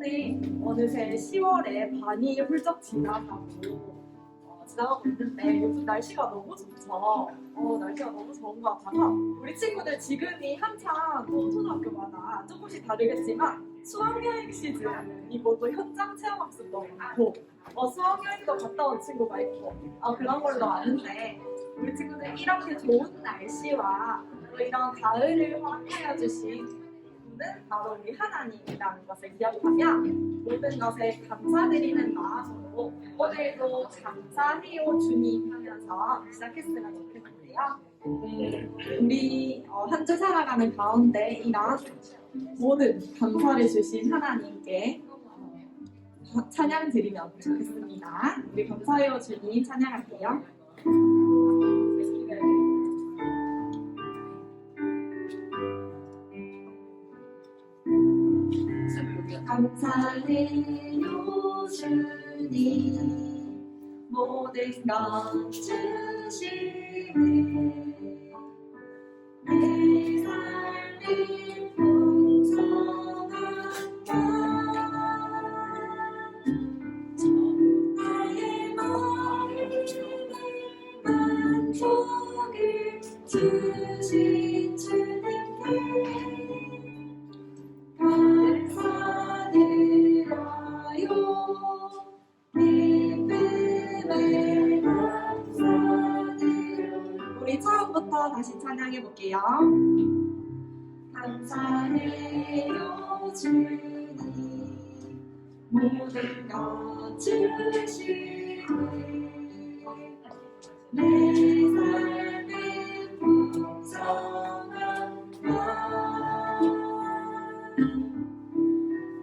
덕분에 어느새 10월에 반이 훌쩍 지나가고 있는데 요즘 날씨가 너무 좋죠. 날씨가 너무 좋은 것 같아서 우리 친구들 지금이 한창 또 초등학교마다 조금씩 다르겠지만 수학여행 시즌이고 또 현장 체험학습도 많고 수학여행도 갔다 온 친구가 있고 그런 걸로 아는데 우리 친구들 이렇게 좋은 날씨와 또 이런 가을을 허락하여 주신 분은 바로 우리 하나님이라는 것을 기억하며 모든 것에 감사드리는 마음으로 오늘도 감사해요 주님 하면서 시작했으면 좋겠는데요. 우리 한 주 살아가는 가운데 이런 모든 감사를 주신 하나님께 찬양 드리면 좋겠습니다. 우리 감사해요 주님 찬양할게요. 감사해요 주님 모든 것 주시네 내 삶이 풍성한 나의 마음에 만족을 주신 주님께 우리 처음부터 다시 찬양해 볼게요. 감사해요 주님 모든 것 주시네 내 삶의 풍성한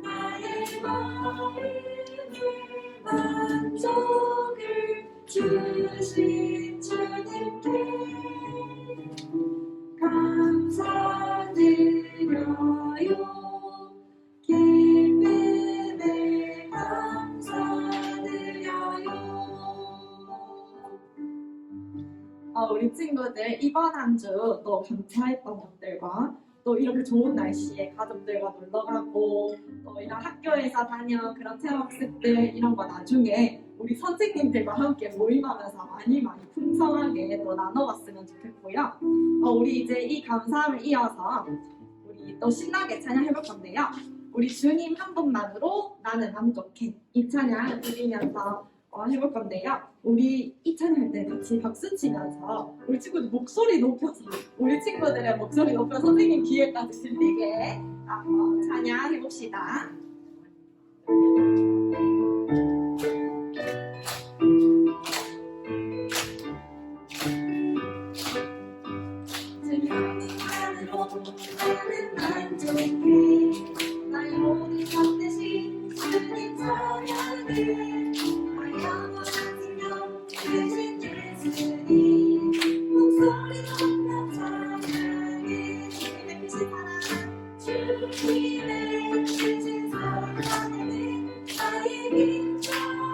나의 마음에 만족을 주신 주님께 감사드려요 기쁨에 감사드려요. 우리 친구들 이번 한 주 또 감사했던 것들과 또 이렇게 좋은 날씨에 가족들과 놀러가고 또 이런 학교에서 다녀 그런 체험학습들 이런 거 나중에 우리 선생님들과 함께 모임하면서 많이 풍성하게 또 나눠봤으면 좋겠고요. 우리 이제 이 감사함을 이어서 우리 또 신나게 찬양해볼 건데요. 우리 주님 한 분만으로 나는 만족해 이 찬양 드리면서 해볼 건데요. 우리 이 찬양할 때 같이 박수 치면서 우리 친구들 목소리 높여서 우리 친구들의 목소리 높여서 선생님 귀에까지 들리게 찬양해봅시다. 주님만으로 나는 만족해 나의 모든 것 대신 주님 찬양해 대신 예수님 목소리 높여 찬양해 주님의 크신 사랑 주님의 크신 사랑 하늘에 나의 힘과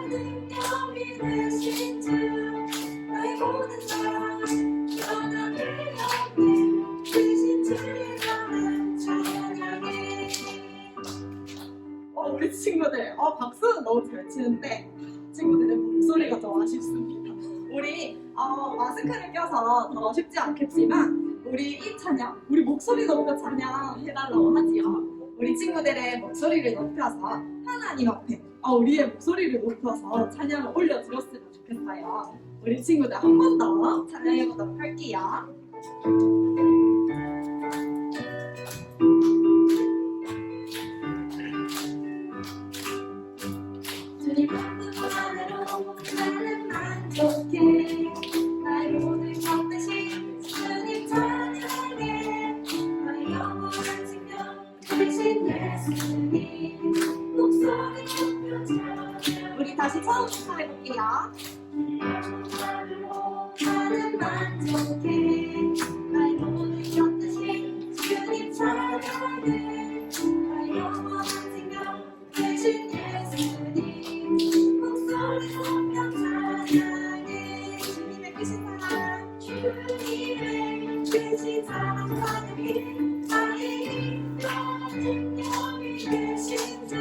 능력이 되신 주 나의 모든 사랑 떠나게 없네 크신 주의 사랑 찬양해. 우리 친구들 박수는 너무 잘 치는데 친구들의 목소리가 더 아쉽습니다. 우리 마스크를 껴서 더 쉽지 않겠지만 우리 이 찬양, 우리 목소리 높여 찬양 해달라고 하지요. 우리 친구들의 목소리를 높여서 하나님 앞에 우리의 목소리를 높여서 찬양을 올려드렸으면 좋겠어요. 우리 친구들 한 번 더 찬양해보도록 할게요. 주님 한 분만으로 나는 만족해 나의 모든 것 대신 주님 찬양해 나의 영원한 생명 대신 예수님 목소리 높여 찬양해. 우리 다시 처음부터 해볼게요. 주님 한 분만으로 나는 만족해 나의 모든 것 대신 주님 찬양해 나의 영원한 생명 대신 예수님 목소리 높여 찬양해 주님의 크신 사랑 주님의 크신 사랑 가득히 나의 힘과 능력이 되신 주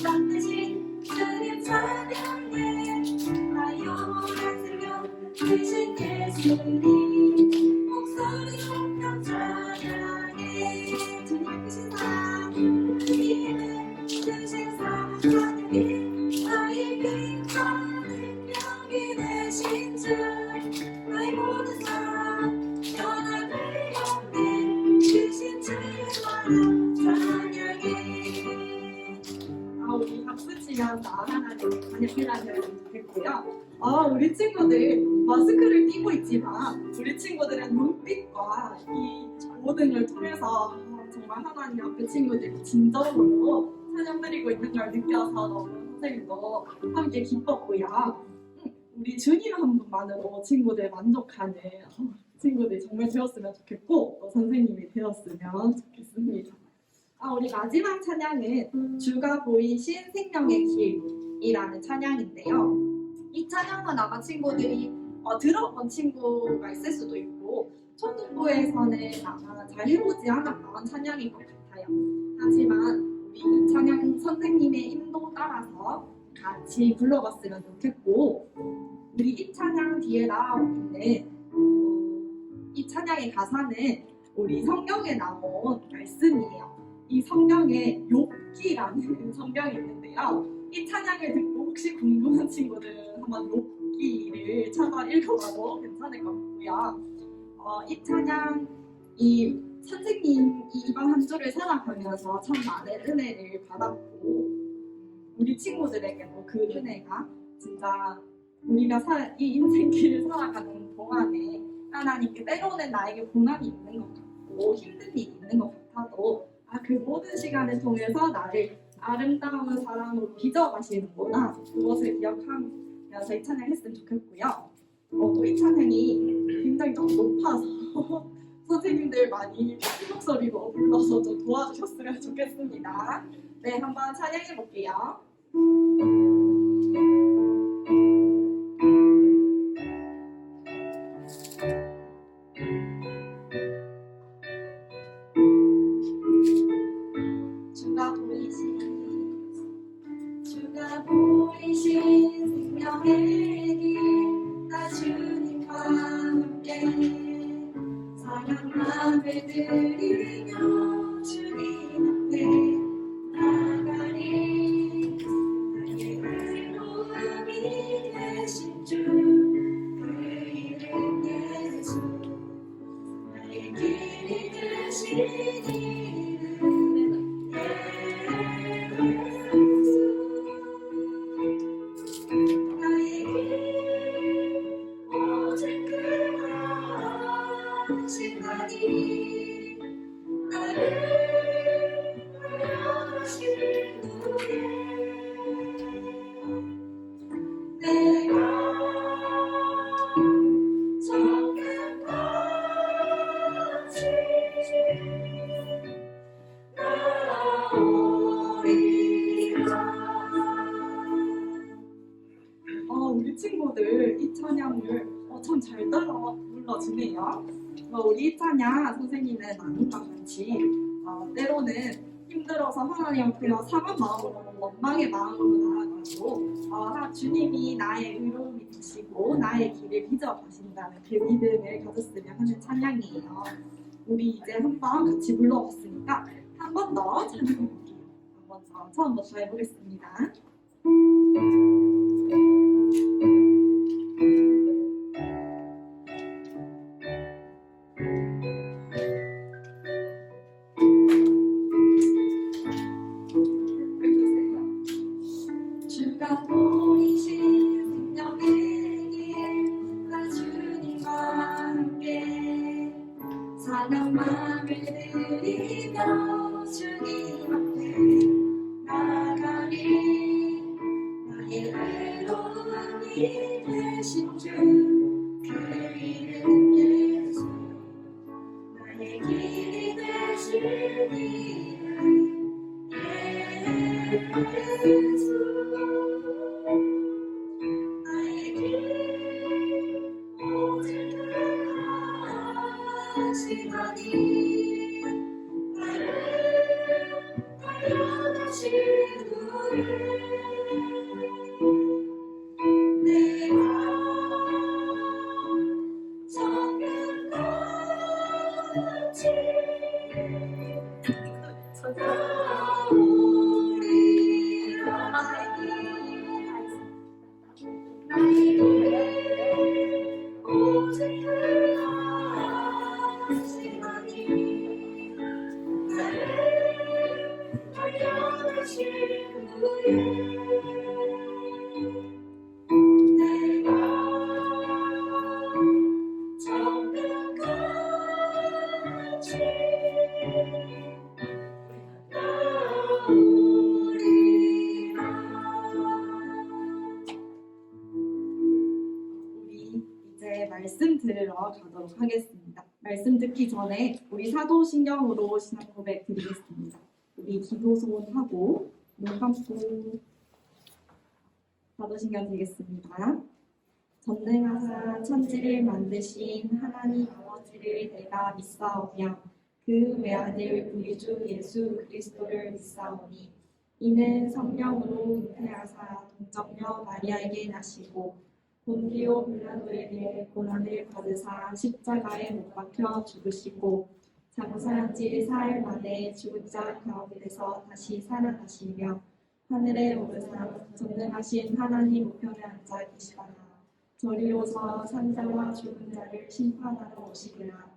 대신 주님 찬양해 나 영원한 생명 되신 예수님 목소리 높여 찬양해 주님 크신 사랑 이름 크신 사랑 찬양해 나의 빛과 능력이 되신 주 나의 모든 사랑 변함을 없네 크신 주의 사랑 찬양해. 우리 박수 치면서 하나님 찬양하면 좋겠고요. 우리 친구들 마스크를 끼고 있지만 우리 친구들의 눈빛과 이 모든 걸 통해서 정말 하나님 앞에 친구들이 진정으로 찬양드리고 있는 걸 느껴서 너무 선생님도 함께 기뻤고요. 우리 주님 한 분만으로 친구들 만족하는 친구들이 정말 되었으면 좋겠고 또 선생님이 되었으면 좋겠습니다. 우리 마지막 찬양은 주가 보이신 생명의 길이라는 찬양인데요. 이 찬양은 아마 친구들이 들어본 친구가 있을 수도 있고 초등부에서는 아마 잘 해보지 않았던 찬양인 것 같아요. 하지만 우리 이 찬양 선생님의 인도 따라서 같이 불러봤으면 좋겠고 우리 이 찬양 뒤에 나오고 있는 이 찬양의 가사는 우리 성경에 나온 말씀이에요. 이 성경에 욥기라는 성경이 있는데요. 이 찬양을 듣고 혹시 궁금한 친구들은 한번 욥기를 찾아 읽어봐도 괜찮을 것 같고요. 이 찬양, 이 선생님이 이번 한 주를 살아가면서 참 많은 은혜를 받았고 우리 친구들에게도 그 은혜가 진짜 우리가 이 인생길을 살아가는 동안에 하나님께 때로는 나에게 고난이 있는 것 같고 힘든 일이 있는 것 같아도 그 모든 시간을 통해서 나를 아름다운 사랑으로 빚어가시는구나 그것을 기억하면서 이 찬양을 했으면 좋겠고요. 또 이 찬양이 굉장히 좀 높아서 선생님들 많이 큰 목소리로 불러서 좀 도와주셨으면 좋겠습니다. 네, 한번 찬양해 볼게요. 주가 보이신 생명의 길, 나 주님과 함께 사랑함을 드리며 주님 앞에 나가리. 나의 의로움이 되신 주, 그 이름 예수. 나의 길이 되신 이름 예수. 나의 길 오직 그하신 하나님, 나를 불러주신 후에 내가 적은 같이 우리 친구들 이 찬양을 참 잘 따라 불러주네요. 우리 이 찬양 선생님의 나눔과 같이 때로는 힘들어서 하나님 앞에서 상한 마음으로 원망의 마음으로 나아가고 주님이 나의 의로움이 되시고 나의 길을 빚어가신다는 그 믿음을 가졌으면 하는 찬양이에요. 우리 이제 한번 같이 불러봤으니까 한 번 더 찬양해볼게요. 먼저 처음부터 해보겠습니다. 주가 보이신 생명의 길, 나 주님과 함께 사랑함을 드리며 주님 앞에 나가리. 나의 의로움이 되신 주, 그 이름 예수. 나의 길이 되신 이름 예수. 나의 길 오직 그하신 하나님, 나를 달려가신 후에 우리 이제 말씀 들으러 가도록 하겠습니다. 말씀 듣기 전에 우리 사도신경으로 신앙 고백 드리겠습니다. 우리 기도 소원하고 눈 감고 사도신경 드리겠습니다. 전능하사 천지를 만드신 하나님 아버지를 내가 믿사오며 그 외아들 우리 주 예수 그리스도를 믿사오니 이는 성령으로 잉태하사 동정녀 마리아에게 나시고 본디오 빌라도에게 고난을 받으사 십자가에 못 박혀 죽으시고 장사한 지 사흘 만에 죽은 자 가운데서 다시 살아나시며 하늘에 오르사 전능하신 하나님 우편에 앉아 계시다가 저리로서 산자와 죽은 자를 심판하러 오시리라.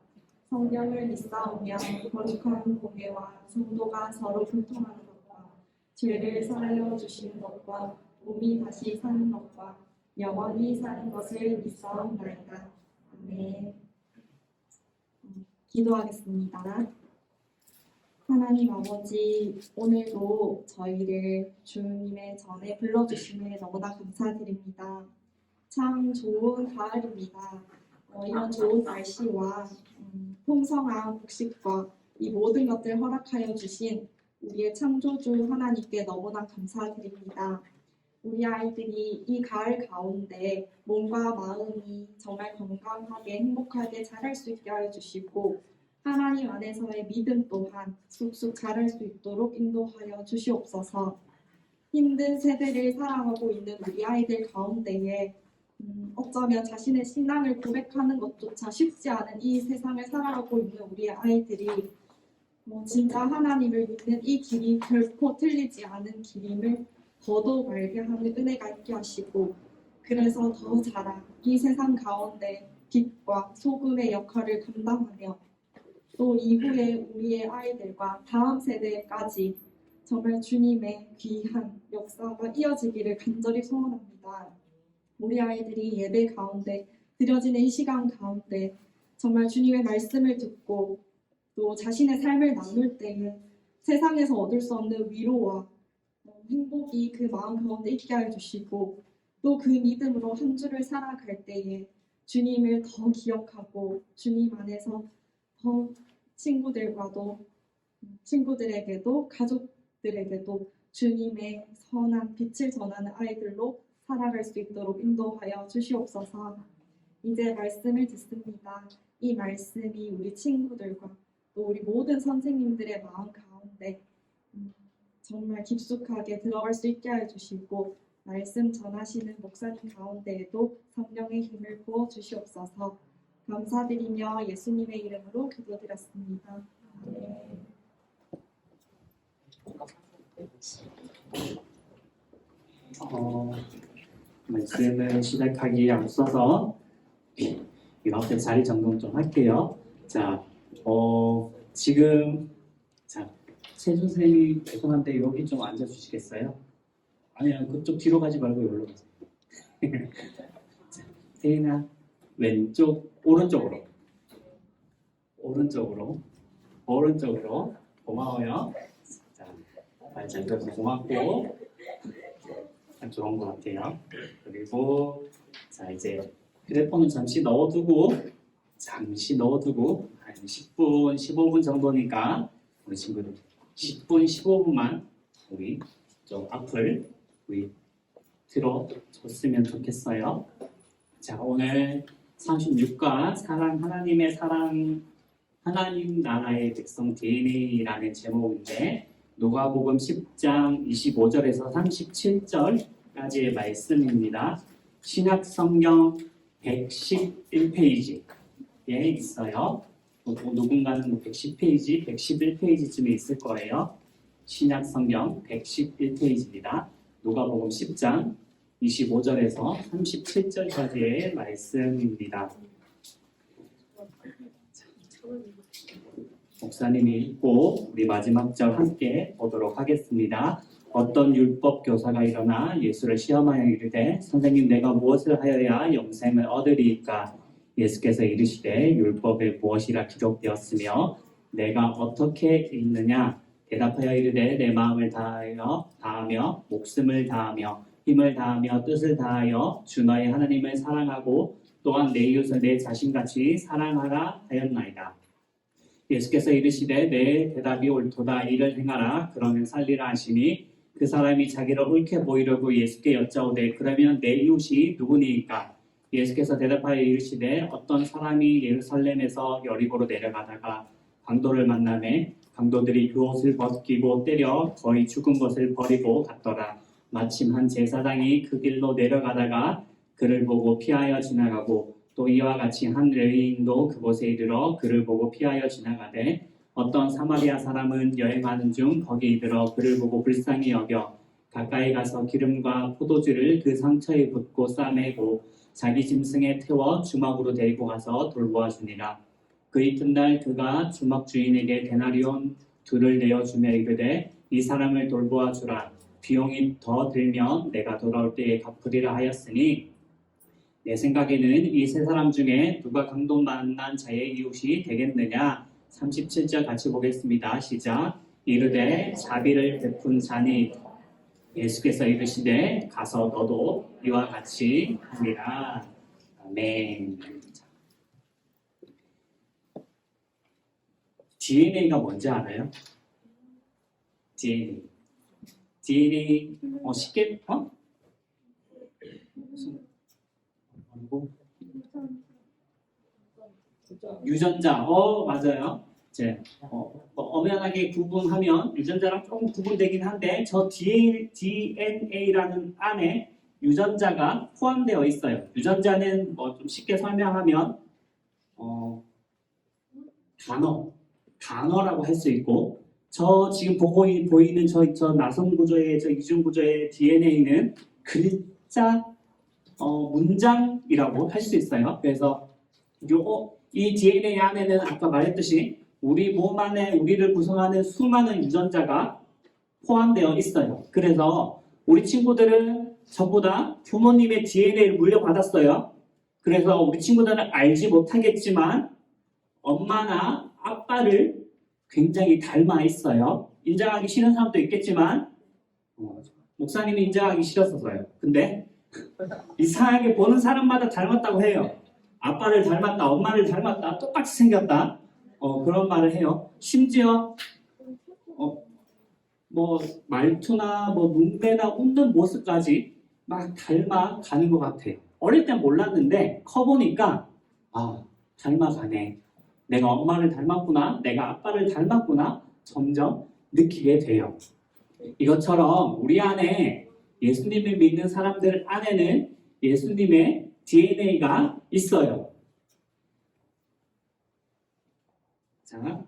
성령을 믿사오며 거룩한 공예와 성도가 서로 교통하는 것과 죄를 사하여 주시는 것과 몸이 다시 사는 것과 영원히 사는 것을 믿사옵나이다. 아멘. 기도하겠습니다. 하나님 아버지, 오늘도 저희를 주님의 전에 불러주심에 너무나 감사드립니다. 참 좋은 가을입니다. 이런 좋은 날씨와 풍성한 곡식과 이 모든 것들 허락하여 주신 우리의 창조주 하나님께 너무나 감사드립니다. 우리 아이들이 이 가을 가운데 몸과 마음이 정말 건강하게 행복하게 자랄 수 있게 하여 주시고 하나님 안에서의 믿음 또한 쑥쑥 자랄 수 있도록 인도하여 주시옵소서. 힘든 세대를 살아가고 있는 우리 아이들 가운데에 어쩌면 자신의 신앙을 고백하는 것조차 쉽지 않은 이 세상을 살아가고 있는 우리 아이들이 진짜 하나님을 믿는 이 길이 결코 틀리지 않은 길임을 더더욱 알게 하는 은혜가 있게 하시고 그래서 더 자라 이 세상 가운데 빛과 소금의 역할을 감당하며 또 이후에 우리의 아이들과 다음 세대까지 정말 주님의 귀한 역사가 이어지기를 간절히 소원합니다. 우리 아이들이 예배 가운데 드려지는 이 시간 가운데 정말 주님의 말씀을 듣고 또 자신의 삶을 나눌 때에 세상에서 얻을 수 없는 위로와 행복이 그 마음 가운데 있게 하여 주시고 또 그 믿음으로 한 주를 살아갈 때에 주님을 더 기억하고 주님 안에서 더 친구들에게도 가족들에게도 주님의 선한 빛을 전하는 아이들로 살아갈 수 있도록 인도하여 주시옵소서. 이제 말씀을 듣습니다. 이 말씀이 우리 친구들과 또 우리 모든 선생님들의 마음 가운데 정말 깊숙하게 들어갈 수 있게 해주시고 말씀 전하시는 목사님 가운데에도 성령의 힘을 부어 주시옵소서. 감사드리며 예수님의 이름으로 기도드렸습니다. 아멘. 말씀을 시작하기에 앞서서 이렇게 자리 점검 좀 할게요. 자, 지금 최 선생님이 죄송한데 여기 좀 앉아주시겠어요? 아니요, 그쪽 뒤로 가지 말고 여기로 가세요. 세인아, 왼쪽, 오른쪽으로. 고마워요. 자, 말 잘 들어서 고맙고 좋은 것 같아요. 그리고 자, 이제 휴대폰은 잠시 넣어두고 한 10분, 15분 정도니까 우리 친구들 10분, 15분만 우리 좀 앞을 우리 들어줬으면 좋겠어요. 자, 오늘 36과 하나님의 사랑, 하나님 나라의 백성 DNA라는 제목인데 누가복음 10장 25절에서 37절까지의 말씀입니다. 신약 성경 111페이지에 있어요. 누군가는 110페이지, 111페이지쯤에 있을 거예요. 신약 성경 111페이지입니다. 누가복음 10장 25절에서 37절까지의 말씀입니다. 목사님이 읽고 우리 마지막 절 함께 보도록 하겠습니다. 어떤 율법 교사가 일어나 예수를 시험하여 이르되 선생님 내가 무엇을 하여야 영생을 얻으리이까? 예수께서 이르시되 율법에 무엇이라 기록되었으며 내가 어떻게 읽느냐? 대답하여 이르되 내 마음을 다하며 목숨을 다하며 힘을 다하며 뜻을 다하여 주 너의 하나님을 사랑하고 또한 내 이웃을 내 자신같이 사랑하라 하였나이다. 예수께서 이르시되 내 대답이 옳도다. 이를 행하라. 그러면 살리라 하시니 그 사람이 자기를 옳게 보이려고 예수께 여짜오되 그러면 내 이웃이 누구니이까? 예수께서 대답하여 이르시되 어떤 사람이 예루살렘에서 여리고로 내려가다가 강도를 만나매 강도들이 그 옷을 벗기고 때려 거의 죽은 것을 버리고 갔더라. 마침 한 제사장이 그 길로 내려가다가 그를 보고 피하여 지나가고 또 이와 같이 한 레위인도 그곳에 이르러 그를 보고 피하여 지나가되 어떤 사마리아 사람은 여행하는 중 거기 이르러 그를 보고 불쌍히 여겨 가까이 가서 기름과 포도주를 그 상처에 붓고 싸매고 자기 짐승에 태워 주막으로 데리고 가서 돌보아 주니라. 그 이튿날 그가 주막 주인에게 데나리온 둘을 내어주며 이르되 이 사람을 돌보아 주라. 비용이 더 들면 내가 돌아올 때에 갚으리라 하였으니 내 생각에는 이 세 사람 중에 누가 강도 만난 자의 이웃이 되겠느냐? 37절 같이 보겠습니다. 시작. 이르되 자비를 베푼 자니 예수께서 이르시되 가서 너도 이와 같이 하리라. 아멘. DNA가 뭔지 알아요? DNA 쉽게 유전자, 맞아요. 엄연하게 구분하면 유전자랑 조금 구분되긴 한데 저 DNA라는 안에 유전자가 포함되어 있어요. 유전자는 좀 쉽게 설명하면 단어라고 할 수 있고 저 지금 보이는 저 나선 구조의 저 이중 구조의 DNA는 글자 문장이라고 할 수 있어요. 그래서 이 DNA 안에는 아까 말했듯이 우리 몸 안에 우리를 구성하는 수많은 유전자가 포함되어 있어요. 그래서 우리 친구들은 전부 다 부모님의 DNA를 물려받았어요. 그래서 우리 친구들은 알지 못하겠지만 엄마나 아빠를 굉장히 닮아 있어요. 인정하기 싫은 사람도 있겠지만 목사님이 인정하기 싫었어요. 근데 이상하게 보는 사람마다 닮았다고 해요. 아빠를 닮았다, 엄마를 닮았다, 똑같이 생겼다. 그런 말을 해요. 심지어 말투나 눈매나 웃는 모습까지 막 닮아가는 것 같아요. 어릴 땐 몰랐는데 커보니까 닮아가네. 내가 엄마를 닮았구나, 내가 아빠를 닮았구나 점점 느끼게 돼요. 이것처럼 우리 안에 예수님을 믿는 사람들 안에는 예수님의 DNA가 있어요. 자,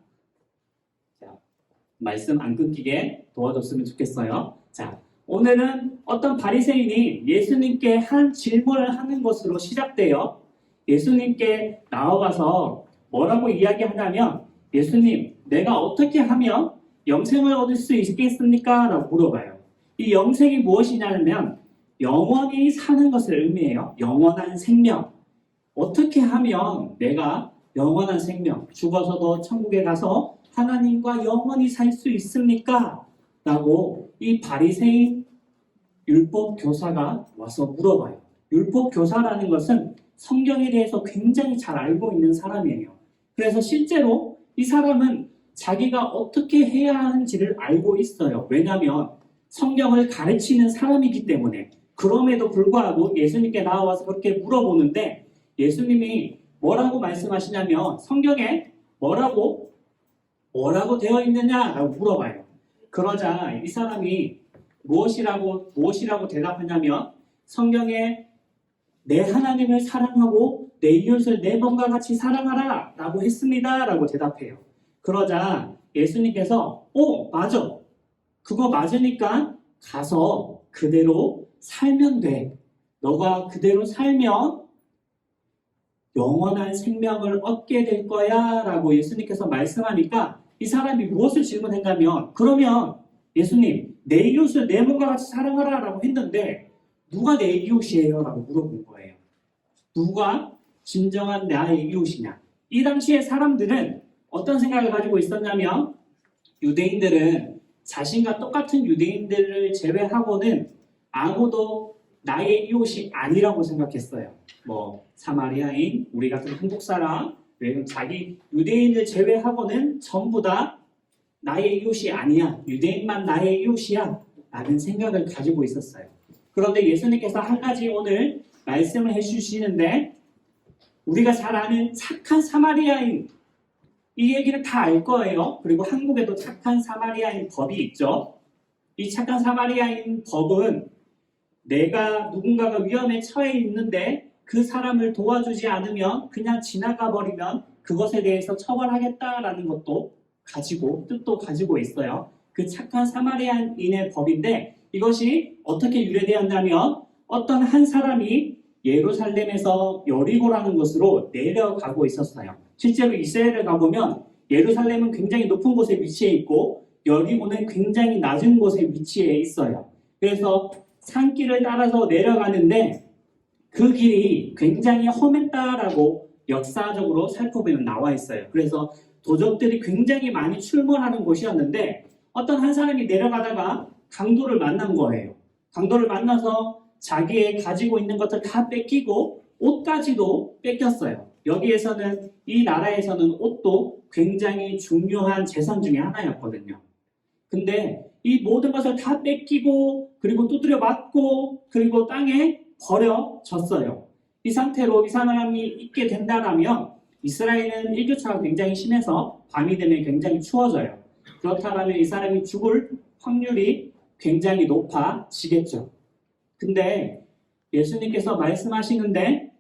말씀 안 끊기게 도와줬으면 좋겠어요. 자, 오늘은 어떤 바리새인이 예수님께 한 질문을 하는 것으로 시작돼요. 예수님께 나와가서 뭐라고 이야기하냐면 예수님, 내가 어떻게 하면 영생을 얻을 수 있겠습니까? 라고 물어봐요. 이 영생이 무엇이냐면 영원히 사는 것을 의미해요. 영원한 생명. 어떻게 하면 내가 영원한 생명, 죽어서도 천국에 가서 하나님과 영원히 살 수 있습니까? 라고 이 바리새인 율법 교사가 와서 물어봐요. 율법 교사라는 것은 성경에 대해서 굉장히 잘 알고 있는 사람이에요. 그래서 실제로 이 사람은 자기가 어떻게 해야 하는지를 알고 있어요. 왜냐하면 성경을 가르치는 사람이기 때문에. 그럼에도 불구하고 예수님께 나와서 그렇게 물어보는데 예수님이 뭐라고 말씀하시냐면 성경에 뭐라고 되어 있느냐라고 물어봐요. 그러자 이 사람이 무엇이라고 대답하냐면 성경에 내 하나님을 사랑하고 내 이웃을 내 몸과 같이 사랑하라 라고 했습니다 라고 대답해요. 그러자 예수님께서 맞아. 그거 맞으니까 가서 그대로 살면 돼. 너가 그대로 살면 영원한 생명을 얻게 될 거야 라고 예수님께서 말씀하니까 이 사람이 무엇을 질문했냐면 그러면 예수님 내 이웃을 내 몸과 같이 사랑하라 라고 했는데 누가 내 이웃이에요? 라고 물어본 거예요. 누가 진정한 나의 이웃이냐? 이 당시에 사람들은 어떤 생각을 가지고 있었냐면 유대인들은 자신과 똑같은 유대인들을 제외하고는 아무도 나의 이웃이 아니라고 생각했어요. 사마리아인, 우리 같은 한국 사람, 자기 유대인을 제외하고는 전부 다 나의 이웃이 아니야. 유대인만 나의 이웃이야. 라는 생각을 가지고 있었어요. 그런데 예수님께서 한 가지 오늘 말씀을 해주시는데 우리가 잘 아는 착한 사마리아인 이 얘기를 다 알 거예요. 그리고 한국에도 착한 사마리아인 법이 있죠. 이 착한 사마리아인 법은 내가 누군가가 위험에 처해 있는데 그 사람을 도와주지 않으면 그냥 지나가 버리면 그것에 대해서 처벌하겠다라는 뜻도 가지고 있어요. 그 착한 사마리아인의 법인데 이것이 어떻게 유래되었냐면 어떤 한 사람이 예루살렘에서 여리고라는 곳으로 내려가고 있었어요. 실제로 이스라엘을 가보면 예루살렘은 굉장히 높은 곳에 위치해 있고 여리고는 굉장히 낮은 곳에 위치해 있어요. 그래서 산길을 따라서 내려가는데 그 길이 굉장히 험했다라고 역사적으로 살펴보면 나와 있어요. 그래서 도적들이 굉장히 많이 출몰하는 곳이었는데 어떤 한 사람이 내려가다가 강도를 만난 거예요. 강도를 만나서 자기의 가지고 있는 것들 다 뺏기고 옷까지도 뺏겼어요. 여기에서는 이 나라에서는 옷도 굉장히 중요한 재산 중에 하나였거든요. 근데 이 모든 것을 다 뺏기고 그리고 두드려 맞고 그리고 땅에 버려졌어요. 이 상태로 이 사람이 있게 된다면 이스라엘은 일교차가 굉장히 심해서 밤이 되면 굉장히 추워져요. 그렇다면 이 사람이 죽을 확률이 굉장히 높아지겠죠. 근데 예수님께서 말씀하시는데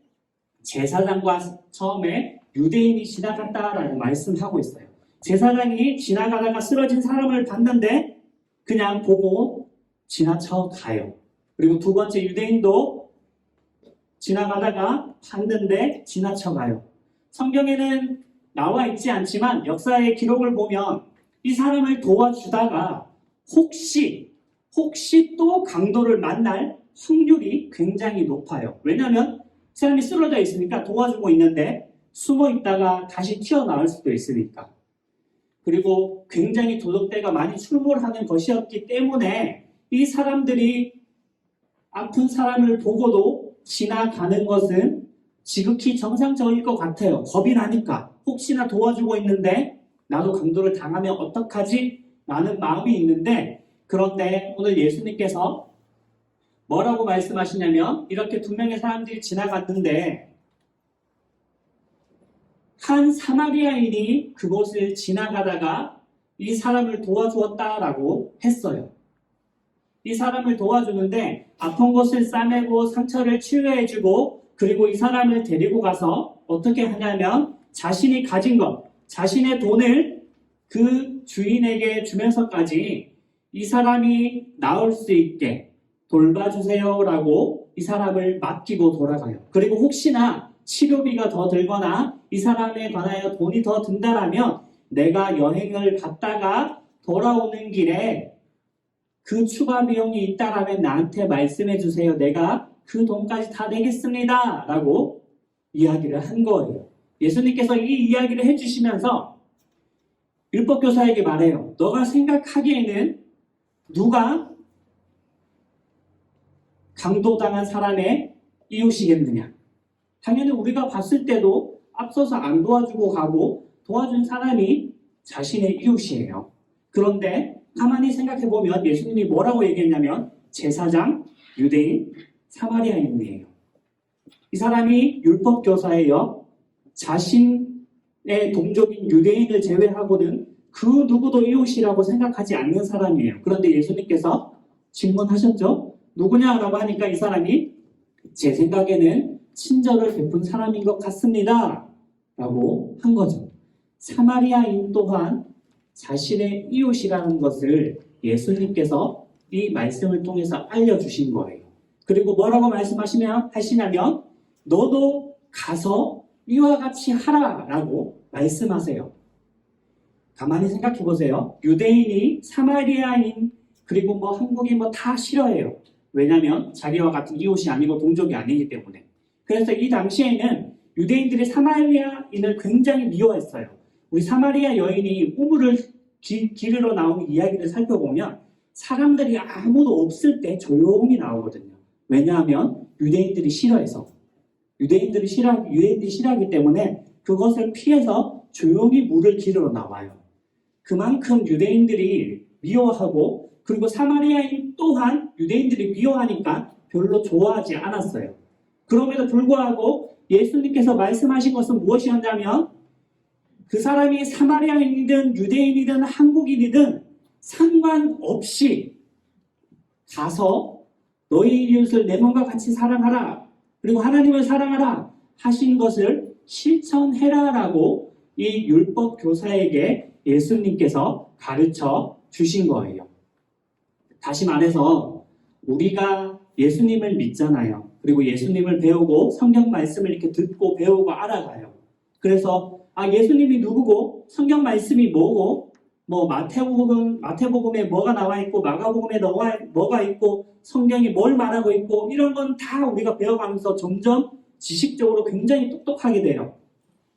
제사장과 처음에 유대인이 지나갔다라고 말씀하고 있어요. 제사장이 지나가다가 쓰러진 사람을 봤는데 그냥 보고 지나쳐 가요. 그리고 두 번째 유대인도 지나가다가 봤는데 지나쳐 가요. 성경에는 나와 있지 않지만 역사의 기록을 보면 이 사람을 도와주다가 혹시 또 강도를 만날 확률이 굉장히 높아요. 왜냐하면 사람이 쓰러져 있으니까 도와주고 있는데 숨어 있다가 다시 튀어나올 수도 있으니까. 그리고 굉장히 도적대가 많이 출몰하는 것이었기 때문에 이 사람들이 아픈 사람을 보고도 지나가는 것은 지극히 정상적일 것 같아요. 겁이 나니까. 혹시나 도와주고 있는데 나도 강도를 당하면 어떡하지? 라는 마음이 있는데 그런데 오늘 예수님께서 뭐라고 말씀하시냐면 이렇게 두 명의 사람들이 지나갔는데 한 사마리아인이 그곳을 지나가다가 이 사람을 도와주었다라고 했어요. 이 사람을 도와주는데 아픈 곳을 싸매고 상처를 치유해주고 그리고 이 사람을 데리고 가서 어떻게 하냐면 자신이 가진 것, 자신의 돈을 그 주인에게 주면서까지 이 사람이 나올 수 있게 돌봐주세요라고 이 사람을 맡기고 돌아가요. 그리고 혹시나 치료비가 더 들거나 이 사람에 관하여 돈이 더 든다라면 내가 여행을 갔다가 돌아오는 길에 그 추가 비용이 있다라면 나한테 말씀해 주세요. 내가 그 돈까지 다 내겠습니다. 라고 이야기를 한 거예요. 예수님께서 이 이야기를 해주시면서 율법교사에게 말해요. 너가 생각하기에는 누가 강도당한 사람의 이웃이겠느냐? 당연히 우리가 봤을 때도 앞서서 안 도와주고 가고 도와준 사람이 자신의 이웃이에요. 그런데 가만히 생각해보면 예수님이 뭐라고 얘기했냐면 제사장, 유대인, 사마리아인이에요. 이 사람이 율법교사예요. 자신의 동족인 유대인을 제외하고는 그 누구도 이웃이라고 생각하지 않는 사람이에요. 그런데 예수님께서 질문하셨죠? 누구냐라고 하니까 이 사람이 제 생각에는 친절을 베푼 사람인 것 같습니다. 라고 한 거죠. 사마리아인 또한 자신의 이웃이라는 것을 예수님께서 이 말씀을 통해서 알려주신 거예요. 그리고 뭐라고 하시냐면 너도 가서 이와 같이 하라라고 말씀하세요. 가만히 생각해 보세요. 유대인이 사마리아인 그리고 뭐 한국인 뭐 다 싫어해요. 왜냐하면 자기와 같은 이웃이 아니고 동족이 아니기 때문에. 그래서 이 당시에는 유대인들이 사마리아인을 굉장히 미워했어요. 우리 사마리아 여인이 우물을 기르러 나온 이야기를 살펴보면 사람들이 아무도 없을 때 조용히 나오거든요. 왜냐하면 유대인들이 싫어해서. 유대인들이 싫어하기 때문에 그것을 피해서 조용히 물을 기르러 나와요. 그만큼 유대인들이 미워하고 그리고 사마리아인 또한 유대인들이 미워하니까 별로 좋아하지 않았어요. 그럼에도 불구하고 예수님께서 말씀하신 것은 무엇이었냐면 그 사람이 사마리아인이든 유대인이든 한국인이든 상관없이 가서 너희 이웃을 내 몸과 같이 사랑하라. 그리고 하나님을 사랑하라 하신 것을 실천해라라고 이 율법 교사에게 예수님께서 가르쳐 주신 거예요. 다시 말해서 우리가 예수님을 믿잖아요. 그리고 예수님을 배우고 성경 말씀을 이렇게 듣고 배우고 알아가요. 그래서 예수님이 누구고 성경 말씀이 뭐고 뭐 마태복음에 뭐가 나와 있고 마가복음에 뭐가 있고 성경이 뭘 말하고 있고 이런 건 다 우리가 배워가면서 점점 지식적으로 굉장히 똑똑하게 돼요.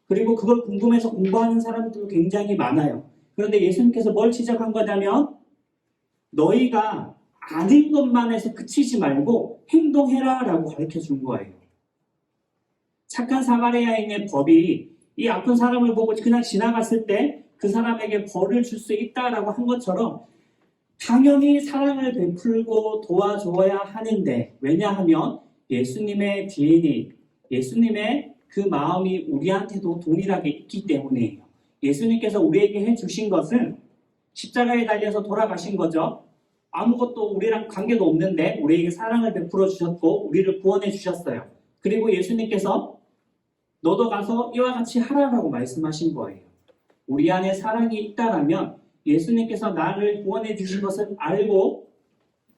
그리고 그걸 궁금해서 공부하는 사람들도 굉장히 많아요. 그런데 예수님께서 뭘 지적한 거냐면 너희가 아는 것만 해서 그치지 말고 행동해라 라고 가르쳐 준 거예요. 착한 사마리아인의 법이 이 아픈 사람을 보고 그냥 지나갔을 때 그 사람에게 벌을 줄 수 있다라고 한 것처럼 당연히 사랑을 베풀고 도와줘야 하는데 왜냐하면 예수님의 DNA, 예수님의 그 마음이 우리한테도 동일하게 있기 때문이에요. 예수님께서 우리에게 해주신 것은 십자가에 달려서 돌아가신 거죠. 아무것도 우리랑 관계도 없는데 우리에게 사랑을 베풀어 주셨고 우리를 구원해 주셨어요. 그리고 예수님께서 너도 가서 이와 같이 하라라고 말씀하신 거예요. 우리 안에 사랑이 있다라면 예수님께서 나를 구원해 주신 것을 알고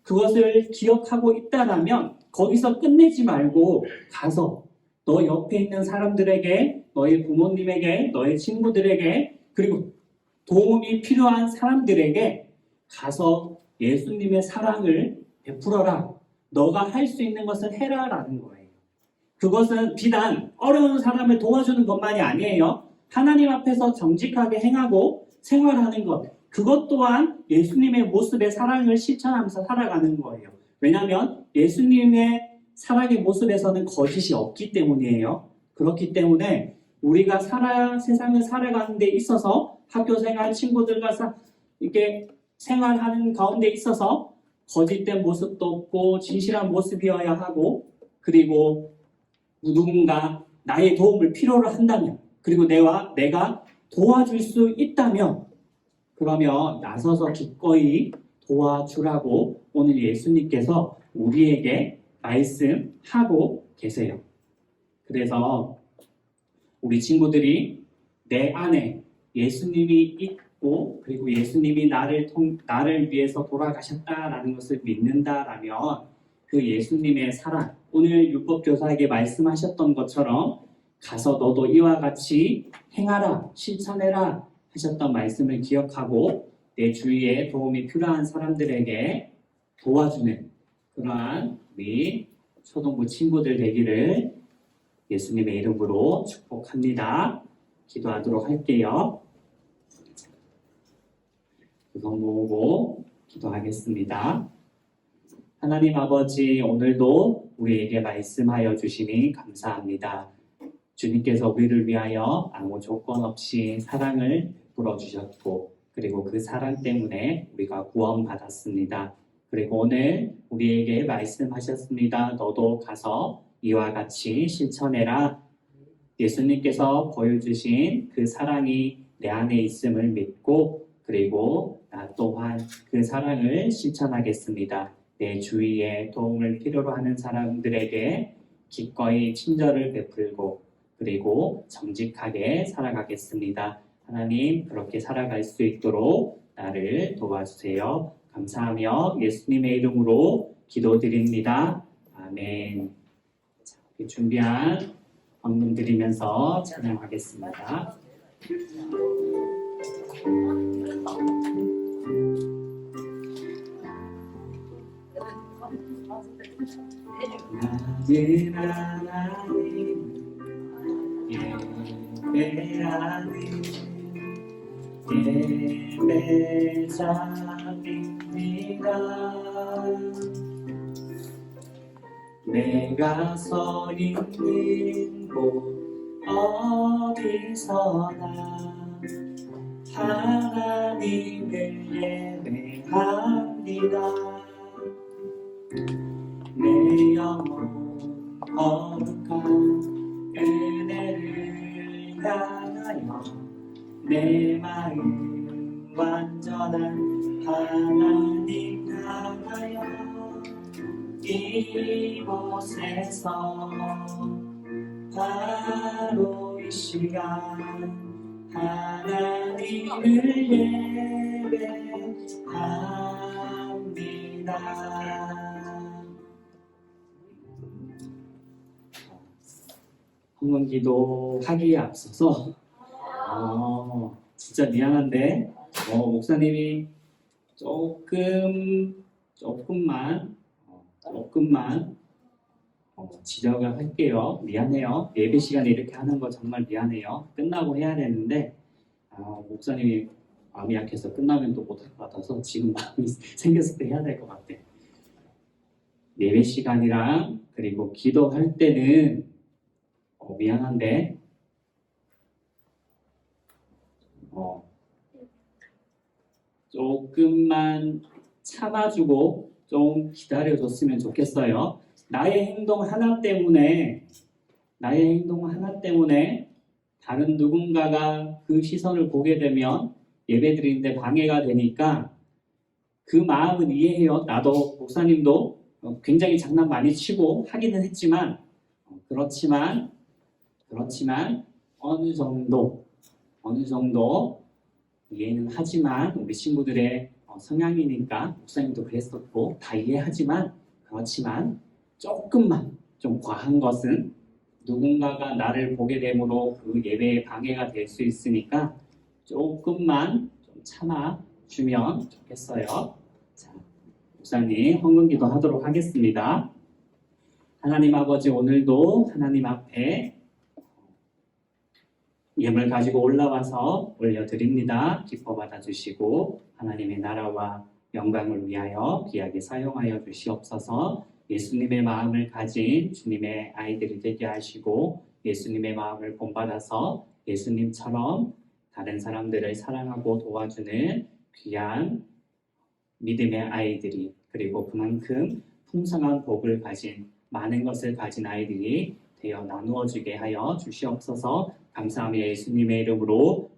그것을 기억하고 있다라면 거기서 끝내지 말고 가서 너 옆에 있는 사람들에게, 너의 부모님에게, 너의 친구들에게 그리고 도움이 필요한 사람들에게 가서 예수님의 사랑을 베풀어라. 너가 할 수 있는 것을 해라라는 거예요. 그것은 비단 어려운 사람을 도와주는 것만이 아니에요. 하나님 앞에서 정직하게 행하고 생활하는 것. 그것 또한 예수님의 모습의 사랑을 실천하면서 살아가는 거예요. 왜냐하면 예수님의 사랑의 모습에서는 거짓이 없기 때문이에요. 그렇기 때문에 우리가 세상을 살아가는 데 있어서 학교 생활, 친구들과 이렇게 생활하는 가운데 있어서 거짓된 모습도 없고 진실한 모습이어야 하고 그리고 누군가 나의 도움을 필요로 한다면 그리고 내가 도와줄 수 있다면 그러면 나서서 기꺼이 도와주라고 오늘 예수님께서 우리에게 말씀하고 계세요. 그래서 우리 친구들이 내 안에 예수님이 있고 그리고 예수님이 나를 위해서 돌아가셨다라는 것을 믿는다라면 그 예수님의 사랑, 오늘 율법교사에게 말씀하셨던 것처럼 가서 너도 이와 같이 행하라, 실천해라 하셨던 말씀을 기억하고 내 주위에 도움이 필요한 사람들에게 도와주는 그러한 우리 초등부 친구들 되기를 예수님의 이름으로 축복합니다. 기도하도록 할게요. 두손 모으고 기도하겠습니다. 하나님 아버지, 오늘도 우리에게 말씀하여 주시니 감사합니다. 주님께서 우리를 위하여 아무 조건 없이 사랑을 베풀어 주셨고 그리고 그 사랑 때문에 우리가 구원받았습니다. 그리고 오늘 우리에게 말씀하셨습니다. 너도 가서 이와 같이 실천해라. 예수님께서 보여주신 그 사랑이 내 안에 있음을 믿고 그리고 나 또한 그 사랑을 실천하겠습니다. 내 주위에 도움을 필요로 하는 사람들에게 기꺼이 친절을 베풀고 그리고 정직하게 살아가겠습니다. 하나님, 그렇게 살아갈 수 있도록 나를 도와주세요. 감사하며 예수님의 이름으로 기도드립니다. 아멘. 자, 준비한 헌금 드리면서 찬양하겠습니다. 낮은 하나님 예배하는 예배자입니다. 내가 서 있는 곳 어디서나 하나님을 예배합니다. 내 영혼 거룩한 은혜를 향하여 내 마음 완전한 하나님 향하여 이곳에서 바로 이 시간 하나님을 예배합니다. 헌금기도 하기에 앞서서 진짜 미안한데 목사님이 조금만 지적을 할게요. 미안해요. 예배 시간에 이렇게 하는 거 정말 미안해요. 끝나고 해야 되는데 목사님이 마음이 약해서 끝나면 또 못할 것 같아서 지금 마음이 생겼을 때 해야 될 것 같아. 예배 시간이랑 그리고 기도할 때는 미안한데 조금만 참아주고 좀 기다려줬으면 좋겠어요. 나의 행동 하나 때문에 다른 누군가가 그 시선을 보게 되면 예배드리는데 방해가 되니까 그 마음은 이해해요. 나도 목사님도 굉장히 장난 많이 치고 하기는 했지만 그렇지만 어느 정도 이해는 하지만 우리 친구들의 성향이니까 목사님도 그랬었고 다 이해하지만 그렇지만 조금만 좀 과한 것은 누군가가 나를 보게 됨으로 그 예배에 방해가 될 수 있으니까 조금만 좀 참아주면 좋겠어요. 자, 목사님 헌금기도 하도록 하겠습니다. 하나님 아버지, 오늘도 하나님 앞에 예물 가지고 올라와서 올려드립니다. 기뻐 받아주시고 하나님의 나라와 영광을 위하여 귀하게 사용하여 주시옵소서. 예수님의 마음을 가진 주님의 아이들이 되게 하시고 예수님의 마음을 본받아서 예수님처럼 다른 사람들을 사랑하고 도와주는 귀한 믿음의 아이들이, 그리고 그만큼 풍성한 복을 가진 많은 것을 가진 아이들이 되어 나누어 주게 하여 주시옵소서. 감사하며 예수님의 이름으로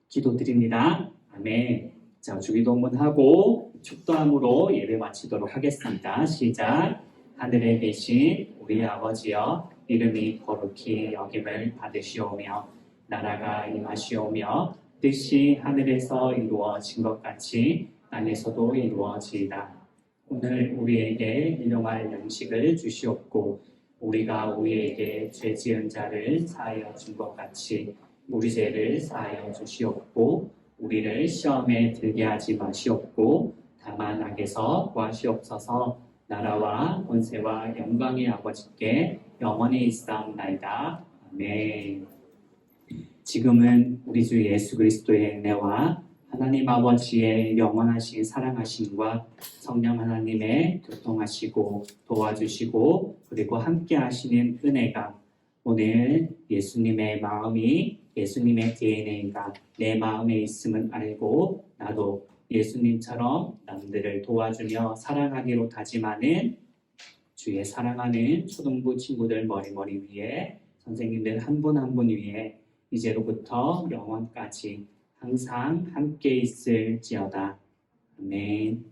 기도드립니다. 아멘. 자, 주기도문하고 축도함으로 예배 마치도록 하겠습니다. 시작. 하늘에 계신 우리 아버지여, 이름이 거룩히 여김을 받으시오며 나라가 임하시오며 뜻이 하늘에서 이루어진 것 같이 땅에서도 이루어지이다. 오늘 우리에게 일용할 양식을 주시옵고 우리가 우리에게 죄 지은 자를 사하여 준 것 같이 우리 죄를 사하여 주시옵고 우리를 시험에 들게 하지 마시옵고 다만 악에서 구하시옵소서. 나라와 권세와 영광의 아버지께 영원히 있사옵나이다. 아멘. 지금은 우리 주 예수 그리스도의 은혜와 하나님 아버지의 영원하신 사랑하심과 성령 하나님의 교통하시고 도와주시고 그리고 함께 하시는 은혜가 오늘 예수님의 마음이 예수님의 DNA가 내 마음에 있음을 알고 나도 예수님처럼 남들을 도와주며 사랑하기로 다짐하는 주의 사랑하는 초등부 친구들 머리 위에 선생님들 한 분 한 분 위에 이제로부터 영원까지 항상 함께 있을지어다. 아멘.